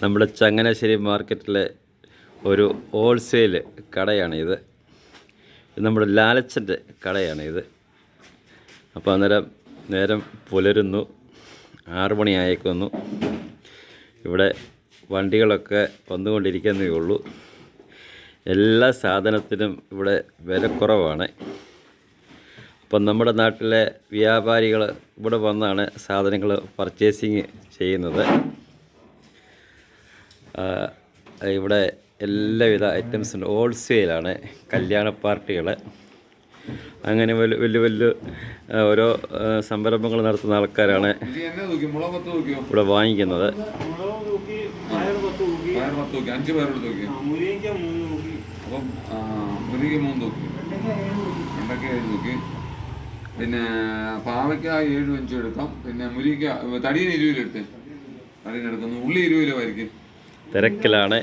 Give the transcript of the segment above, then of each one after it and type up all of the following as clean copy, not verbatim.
നമ്മുടെ ചങ്ങനാശ്ശേരി മാർക്കറ്റിലെ ഒരു ഹോൾസെയിൽ കടയാണിത്. നമ്മുടെ ലാലച്ചൻ്റെ കടയാണിത്. അപ്പോൾ അന്നേരം നേരം പുലരുന്നു, 6 മണിയായേക്കുന്നു. ഇവിടെ വണ്ടികളൊക്കെ വന്നുകൊണ്ടിരിക്കുന്നേ ഉള്ളൂ. എല്ലാ സാധനത്തിനും ഇവിടെ വിലക്കുറവാണ്. അപ്പം നമ്മുടെ നാട്ടിലെ വ്യാപാരികൾ ഇവിടെ വന്നാണ് സാധനങ്ങൾ പർച്ചേസിങ് ചെയ്യുന്നത്. ഇവിടെ എല്ലാവിധ ഐറ്റംസും ഹോൾസെയിലാണ്. കല്യാണ പാർട്ടികൾ, അങ്ങനെ വലിയ വലിയ ഓരോ സംരംഭങ്ങൾ നടത്തുന്ന ആൾക്കാരാണ് ഇവിടെ വാങ്ങിക്കുന്നത്. പിന്നെ പാവയ്ക്ക 7-5 എടുക്കാം. പിന്നെ മുരിക്ക തടിയന് 20 എടുത്ത് തടിയനെടുക്കുന്നു. ഉള്ളി 20 രൂപയായിരിക്കും. തിരക്കിലാണ്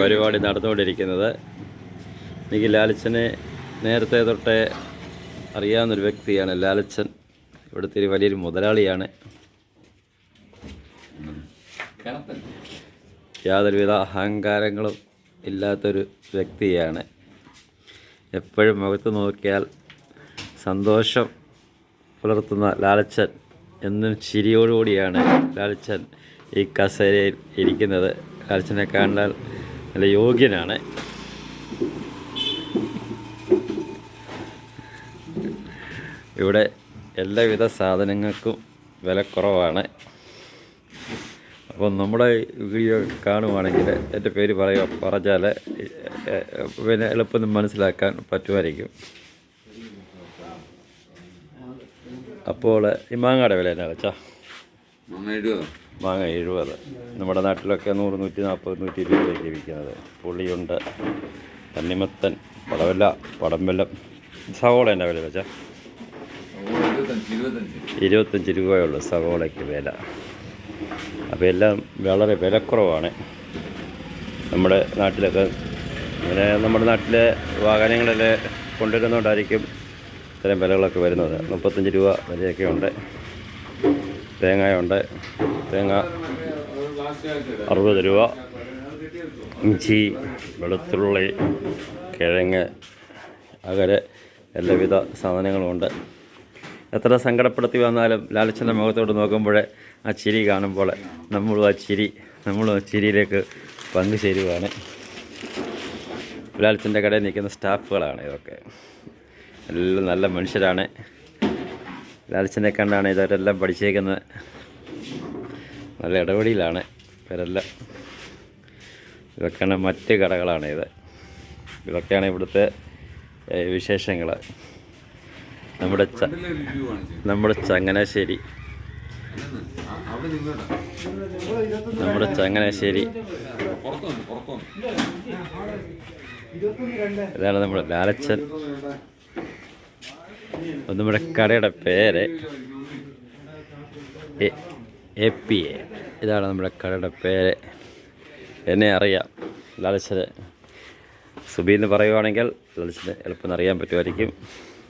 പരിപാടി നടന്നുകൊണ്ടിരിക്കുന്നത്. എനിക്ക് ലാലച്ചനെ നേരത്തെ തൊട്ടേ അറിയാവുന്നൊരു വ്യക്തിയാണ്. ലാലച്ചൻ ഇവിടുത്തെ വലിയൊരു മുതലാളിയാണ്. യാതൊരുവിധ അഹങ്കാരങ്ങളും ഇല്ലാത്തൊരു വ്യക്തിയാണ്. എപ്പോഴും മുഖത്ത് നോക്കിയാൽ സന്തോഷം പുലർത്തുന്ന ലാലച്ചൻ, എന്നും ചിരിയോടുകൂടിയാണ് ലാലച്ചൻ ഈ കസേരയിൽ ഇരിക്കുന്നത്. ലാലച്ചനെ കണ്ടാൽ നല്ല യോഗ്യനാണ്. ഇവിടെ എല്ലാവിധ സാധനങ്ങൾക്കും വിലക്കുറവാണ്. അപ്പം നമ്മുടെ വീഡിയോ കാണുവാണെങ്കിൽ എൻ്റെ പേര് പറഞ്ഞാൽ പിന്നെ എളുപ്പം മനസ്സിലാക്കാൻ പറ്റുമായിരിക്കും. അപ്പോൾ ഈ മാങ്ങയുടെ വില എന്നാ വെച്ചാൽ മാങ്ങ 70. നമ്മുടെ നാട്ടിലൊക്കെ 100, 140, 120 രൂപയ്ക്ക് ലഭിക്കുന്നത്. പുളിയുണ്ട്, തണ്ണിമത്തൻ, പടവല, പടംവെല്ലം. സവോള എന്നാ വില വെച്ചാൽ 25 രൂപയുള്ളൂ സവോളയ്ക്ക് വില. അപ്പോൾ എല്ലാം വളരെ വിലക്കുറവാണ്. നമ്മുടെ നാട്ടിലൊക്കെ അങ്ങനെ നമ്മുടെ നാട്ടിലെ വാഹനങ്ങളിൽ കൊണ്ടുവരുന്നതുകൊണ്ടായിരിക്കും ഇത്തരം വിലകളൊക്കെ വരുന്നത്. 35 രൂപ വരെയൊക്കെ ഉണ്ട്. തേങ്ങയുണ്ട്, തേങ്ങ 60 രൂപ. ഇഞ്ചി, വെളുത്തുള്ളി, കിഴങ്ങ്, അങ്ങനെ എല്ലാവിധ സാധനങ്ങളുമുണ്ട്. എത്ര സങ്കടപ്പെടുത്തി വന്നാലും ലാലച്ചൻ്റെ മുഖത്തോട് നോക്കുമ്പോൾ ആ ചിരി കാണുമ്പോൾ നമ്മളും ആ ചിരിയിലേക്ക് പങ്കുചേരുവാണ്. ലാലച്ചൻ്റെ കടയിൽ നിൽക്കുന്ന സ്റ്റാഫുകളാണ് ഇതൊക്കെ. എല്ലാം നല്ല മനുഷ്യരാണ്. ലാലച്ചനെ കണ്ടാണ് ഇവരെല്ലാം പഠിച്ചേക്കുന്നത്. നല്ല ഇടപെടലാണ് ഇവരെല്ലാം. ഇതൊക്കെയാണ് മറ്റ് കടകളാണ് ഇത്. ഇതൊക്കെയാണ് ഇവിടുത്തെ വിശേഷങ്ങൾ. നമ്മുടെ ചങ്ങനാശ്ശേരി ഇതാണ് നമ്മുടെ ലാലച്ചൻ. നമ്മുടെ കടയുടെ പേര് APA. ഇതാണ് നമ്മുടെ കടയുടെ പേര്. എന്നെ അറിയാം, ലാലച്ചന് സുബി എന്ന് പറയുവാണെങ്കിൽ ലാലച്ചന് എളുപ്പം അറിയാൻ പറ്റുമായിരിക്കും.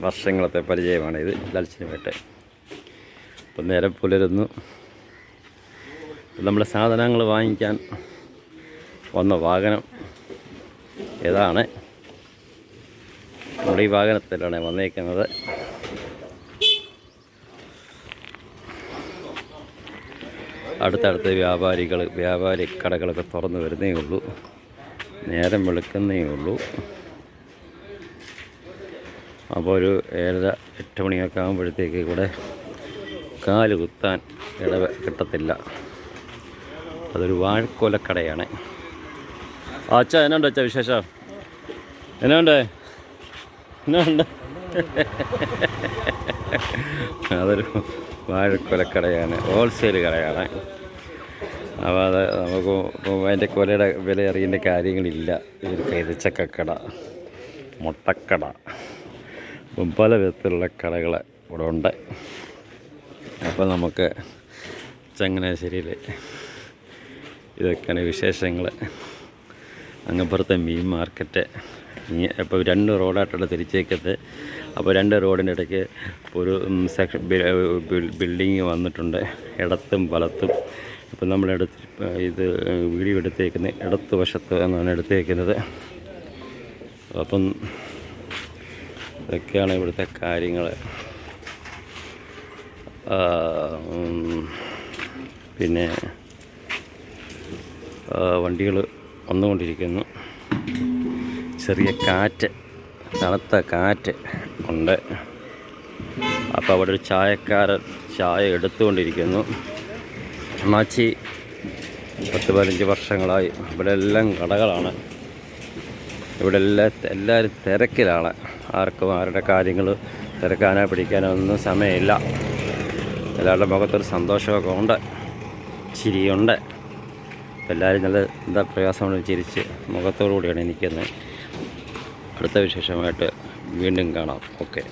വർഷങ്ങളത്തെ പരിചയമാണ് ഇത് ലാലച്ചനുമായിട്ട്. അപ്പം നേരം പുലരുന്നു. നമ്മൾ സാധനങ്ങൾ വാങ്ങിക്കാൻ വന്ന വാഹനം ഏതാണ്? നമ്മുടെ ഈ വാഹനത്തിലാണ് വന്നേക്കുന്നത്. അടുത്തടുത്ത് വ്യാപാരി കടകളൊക്കെ തുറന്നു വരുന്നേ ഉള്ളൂ. നേരം വെളുക്കുന്നേ ഉള്ളൂ. അപ്പോൾ ഒരു 7-8 മണിയൊക്കെ ആകുമ്പോഴത്തേക്ക് ഇവിടെ കാല് കുത്താൻ കിട്ടത്തില്ല. അതൊരു വാഴക്കോലക്കടയാണ്. അച്ഛാ എന്നാണ്ട് അച്ഛാ വിശേഷം? എന്നാണ്ട് അതൊരു വാഴക്കൊലക്കടയാണ്, ഹോൾസെയിൽ കടയാണ്. അപ്പോൾ അത് നമുക്ക് അതിൻ്റെ കൊലയുടെ വില അറിയേണ്ട കാര്യങ്ങളില്ല. ഇതൊരു കൈതച്ചക്കക്കട, മുട്ടക്കട, പല വിധത്തിലുള്ള കടകൾ ഇവിടെ ഉണ്ട്. അപ്പോൾ നമുക്ക് ചങ്ങനാശ്ശേരിയിൽ ഇതൊക്കെയാണ് വിശേഷങ്ങൾ. അങ്ങപ്പുറത്തെ മീൻ മാർക്കറ്റ്. ഇപ്പോൾ 2 റോഡായിട്ടുള്ള തിരിച്ചേക്കത്ത് അപ്പോൾ 2 റോഡിൻ്റെ ഇടയ്ക്ക് ഒരു സെക്ഷൻ ബിൽഡിങ് വന്നിട്ടുണ്ട്, ഇടത്തും വലത്തും. അപ്പം ഇത് വീഡിയോ എടുത്തേക്കുന്നത് ഇടത്ത് വശത്ത് എന്നാണ് എടുത്തേക്കുന്നത്. അപ്പം ഇതൊക്കെയാണ് ഇവിടുത്തെ കാര്യങ്ങൾ. പിന്നെ വണ്ടികൾ വന്നുകൊണ്ടിരിക്കുന്നു. ചെറിയ കാറ്റ്, തണുത്ത കാറ്റ് ഉണ്ട്. അപ്പോൾ അവിടെ ഒരു ചായക്കാരൻ ചായ എടുത്തുകൊണ്ടിരിക്കുന്നു. അണ്ണാച്ചി 10-15 വർഷങ്ങളായി. ഇവിടെ എല്ലാം കടകളാണ്. ഇവിടെ എല്ലാവരും തിരക്കിലാണ്. ആർക്കും ആരുടെ കാര്യങ്ങൾ തിരക്കാനോ പിടിക്കാനോ ഒന്നും സമയമില്ല. എല്ലാവരുടെ മുഖത്തൊരു സന്തോഷമൊക്കെ ഉണ്ട്, ചിരിയുണ്ട്. എല്ലാവരും നല്ല പ്രയാസമാണ് ചിരിച്ച് മുഖത്തോടു കൂടിയാണ് നിൽക്കുന്നത്. അടുത്ത വിശേഷമായിട്ട് വീണ്ടും കാണാം. ഓക്കെ.